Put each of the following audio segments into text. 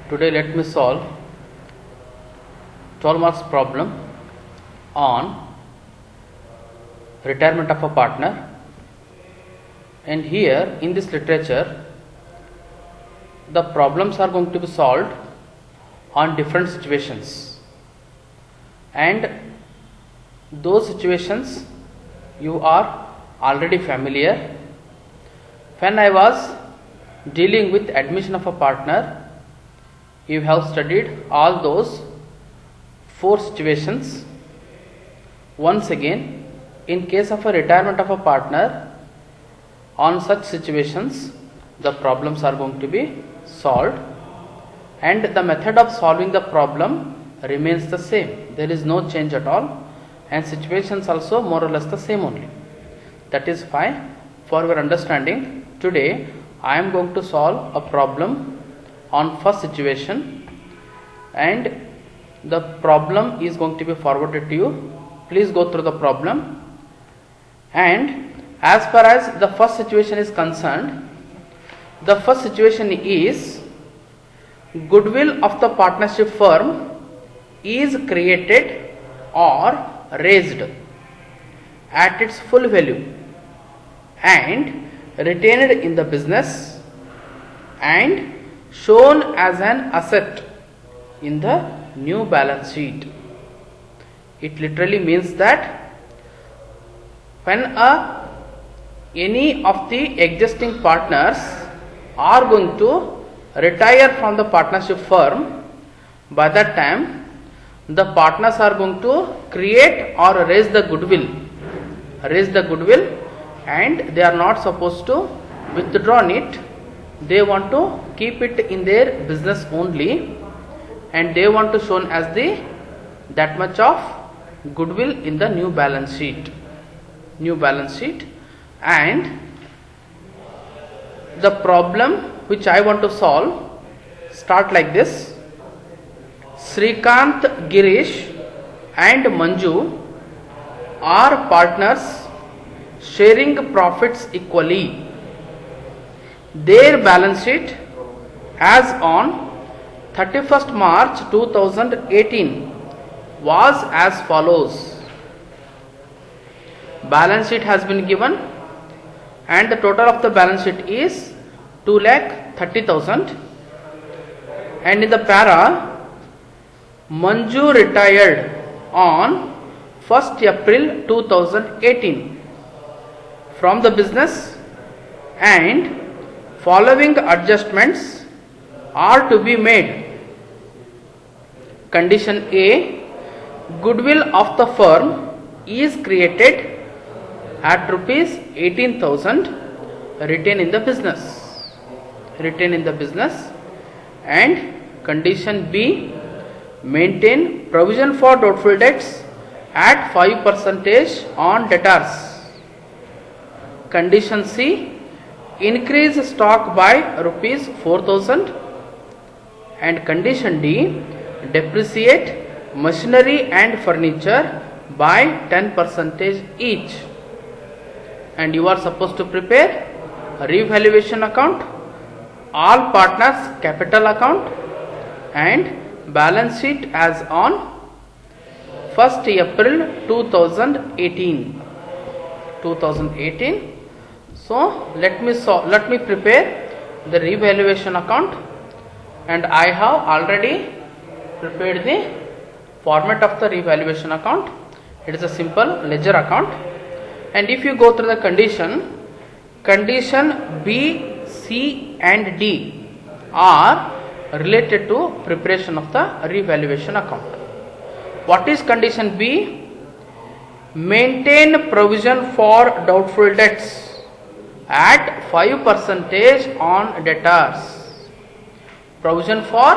Today let me solve 12 marks problem on retirement of a partner, and here in this literature the problems are going to be solved on different situations, and those situations you are already familiar. When I was dealing with admission of a partner, you have studied all those 4 situations. Once again, in case of a retirement of a partner, on such situations the problems are going to be solved, and the method of solving the problem remains the same. There is no change at all, and situations also more or less the same only. That is fine. For your understanding, today I am going to solve a problem on first situation, and the problem is going to be forwarded to you. Please go through the problem. And as far as the first situation is concerned, the first situation is goodwill of the partnership firm is created or raised at its full value and retained in the business and shown as an asset in the new balance sheet. It literally means that when any of the existing partners are going to retire from the partnership firm, by that time the partners are going to create or raise the goodwill, and they are not supposed to withdraw it. They want to keep it in their business only, and they want to shown as that much of goodwill in the new balance sheet. And the problem which I want to solve start like this: Srikanth, Girish and Manju are partners sharing profits equally. Their balance sheet as on 31st March 2018 was as follows. Balance sheet has been given, and the total of the balance sheet is 2,30,000, and in the para, Manju retired on 1st April 2018 from the business, and following adjustments are to be made. Condition A: goodwill of the firm is created at rupees 18,000, retained in the business. And condition B: maintain provision for doubtful debts at 5% on debtors. Condition C: increase stock by rupees 4,000. And condition D: depreciate machinery and furniture by 10% each. And you are supposed to prepare a revaluation account, all partners capital account, and balance sheet as on 1st April 2018. So let me prepare the revaluation account, and I have already prepared the format of the revaluation account. It is a simple ledger account, and if you go through the condition B, C and D are related to preparation of the revaluation account. What is condition B? Maintain provision for doubtful debts at 5% on debtors. Provision for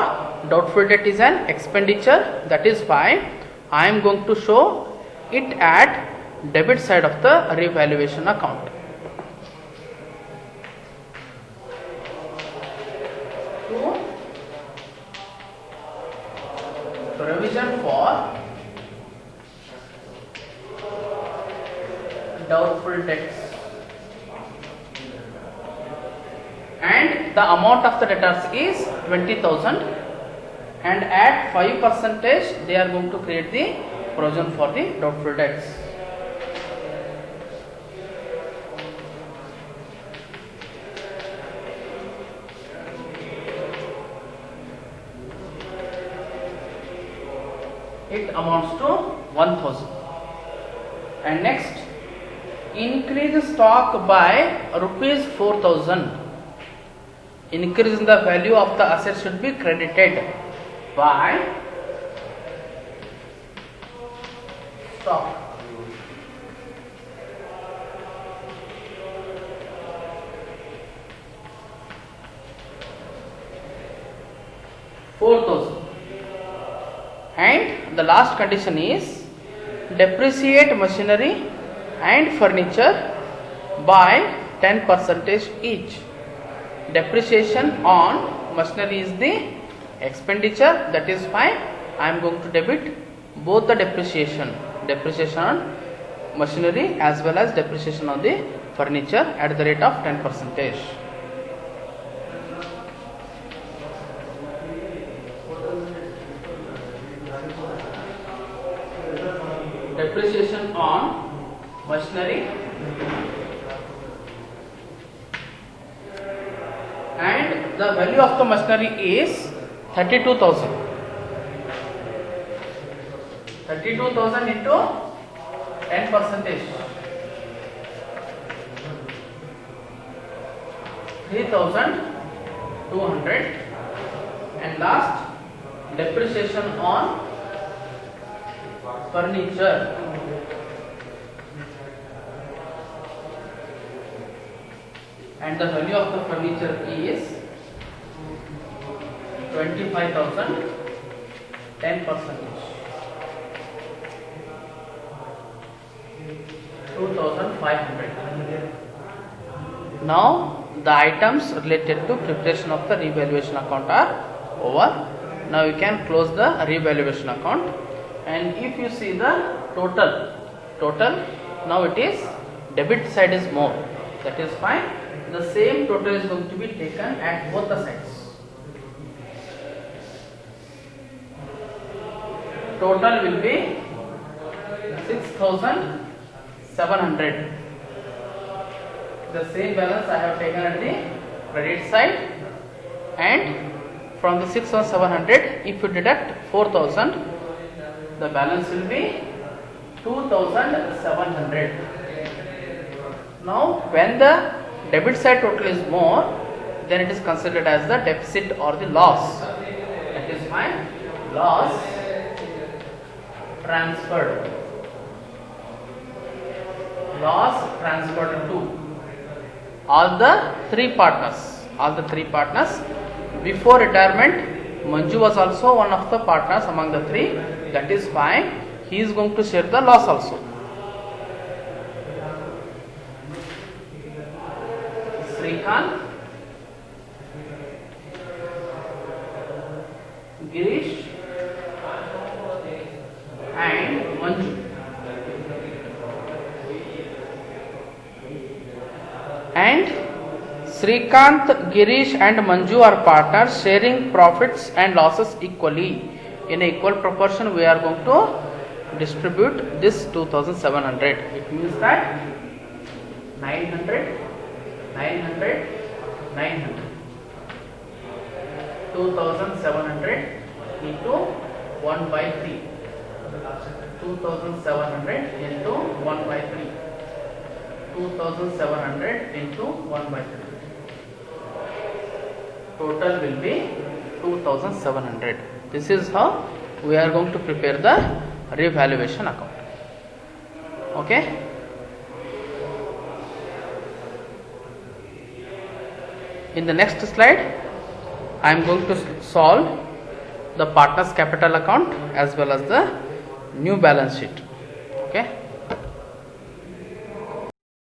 doubtful debt is an expenditure, that is fine. I am going to show it at debit side of the revaluation account. Provision for doubtful debts, and the amount of the debtors is 20,000, and at 5% they are going to create the provision for the doubtful debts. It amounts to 1000. And next, increase stock by rupees 4000. Increase in the value of the asset should be credited by stock. And the last condition is depreciate machinery and furniture by 10% each. Depreciation on machinery is the expenditure, that is fine. I am going to debit both the depreciation on machinery as well as depreciation on the furniture at the rate of 10%. Depreciation on machinery and the value of the machinery is 32,000. 32,000 into 10%, 3,200. And last, depreciation on furniture and the value of the furniture is 25,000, 10%, 2,500. Now the items related to preparation of the revaluation account are over. Now you can close the revaluation account. And if you see the total, now it is debit side is more, that is fine. The same total is going to be taken at both the sides. Total will be 6,700. The same balance I have taken at the credit side, and from the 6,700 if you deduct 4,000, the balance will be 2,700. Now when the debit side total is more, then it is considered as the deficit or the loss. That is fine. Loss transferred. Loss transferred to all the three partners. Before retirement, Manju was also one of the partners among the three. That is fine. He is going to share the loss also. Srikanth, Girish and Manju. And Srikanth, Girish and Manju are partners sharing profits and losses equally. In an equal proportion we are going to distribute this 2,700. It means that 900, 900, 900. 2,700 into 1 by 3. 2,700 into 1 by 3. 2,700 into 1 by 3. Total will be 2,700. This is how we are going to prepare the revaluation account. Okay. In the next slide, I am going to solve the partners capital account as well as the new balance sheet. Okay.